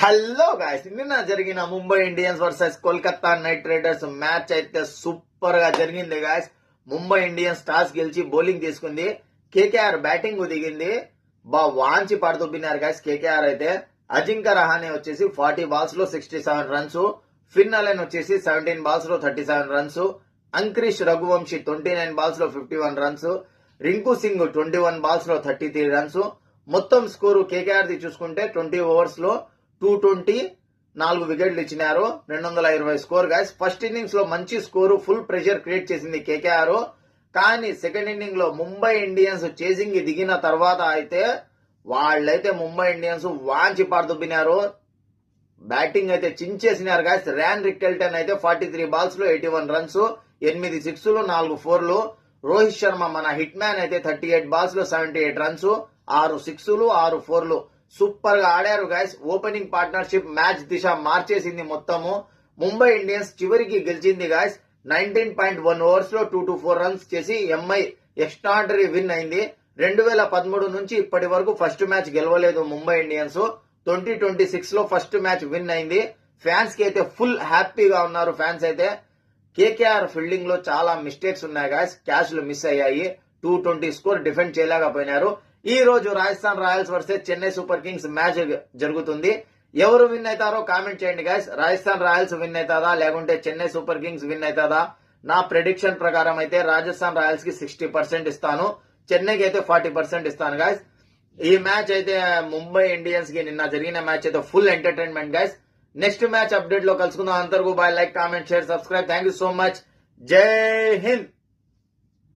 Hello guys, నిన్న జరిగిన Mumbai Indians versus Kolkata night riders match అయితే సూపర్ గా జరిగింది గాయ్స్. ముంబై ఇండియన్స్ టాస్ గెలిచి బౌలింగ్ తీసుకుంది. కేకేఆర్ బ్యాటింగ్ దిగింది. వాంచి పడుతున్నారు గాయ్స్. కేకేఆర్ అయితే అజింక్య రహానే వచ్చేసి 40 బాల్స్ లో 67 రన్స్, ఫిన్ అలెన్ వచ్చేసి 17 బాల్స్ లో 37 రన్స్, అంక్రిష్ రఘువంశీ 29 బాల్స్ లో 51 రన్స్, రింకు సింగ్ 21 బాల్స్ లో 33 రన్స్. మొత్తం స్కోరు కేకేఆర్ ది చూసుకుంటే 20 ఓవర్స్ లో 220, 4 వికెట్లు ఇచ్చినారు. 220 స్కోర్ గాయస్. ఫస్ట్ ఇన్నింగ్స్ లో మంచి స్కోరు, ఫుల్ ప్రెషర్ క్రియేట్ చేసింది కేకేఆర్. కానీ సెకండ్ ఇన్నింగ్ లో ముంబై ఇండియన్స్ చేసింగ్ దిగిన తర్వాత అయితే వాళ్ళైతే ముంబై ఇండియన్స్ వాంచి పాడుతున్నారు. బ్యాటింగ్ అయితే చించేసినారు గాయస్. ర్యాన్ రిక్కెల్టన్ అయితే 43 బాల్స్ లో 81 రన్స్, 8 సిక్స్లు 4 ఫోర్లు. రోహిత్ శర్మ మన హిట్ మ్యాన్ అయితే 38 బాల్స్ లో 78 రన్స్, 6 సిక్స్లు 6 ఫోర్లు. సూపర్ గా ఆడారు గాయస్. ఓపెనింగ్ పార్ట్నర్షిప్ మ్యాచ్ దిశ మార్చేసింది మొత్తము. ముంబై ఇండియన్స్ చివరికి గెలిచింది గాయస్. 19.1 ఓవర్స్ లో 224 రన్స్ చేసి ఎంఐ ఎక్స్ట్రాడనరీ విన్ అయింది. 2013 నుంచి ఇప్పటి వరకు ఫస్ట్ మ్యాచ్ గెలవలేదు ముంబై ఇండియన్స్. 2026 లో ఫస్ట్ మ్యాచ్ విన్ అయింది. ఫ్యాన్స్ కి అయితే ఫుల్ హ్యాపీగా ఉన్నారు. ఫ్యాన్స్ అయితే కేకేఆర్ ఫీల్డింగ్ లో చాలా మిస్టేక్స్ ఉన్నాయి గాయస్. క్యాచ్లు మిస్ అయ్యాయి. 220 స్కోర్ డిఫెండ్ చేయలేకపోయినారు. ఈ రోజు Rajasthan Royals versus Chennai super Kings match జరుగుతుంది. ఎవరు విన్ అవుతారో కామెంట్ చేయండి గైస్. రాజస్థాన్ రాయల్స్ విన్ అవుతాదా లేకుంటే చెన్నై సూపర్ కింగ్స్ విన్ అవుతాదా? నా ప్రెడిక్షన్ ప్రకారం అయితే రాజస్థాన్ రాయల్స్ కి 60% ఇస్తాను, చెన్నైకి అయితే 40% ఇస్తాను గైస్. ఈ మ్యాచ్ అయితే ముంబై ఇండియన్స్ కి నిన్న జరిగిన మ్యాచ్ అయితే full entertainment guys. Next match update లో కలుసుకుందాం. అందరికీ bye. Like, comment, share, subscribe. Thank you so much. Jai Hind.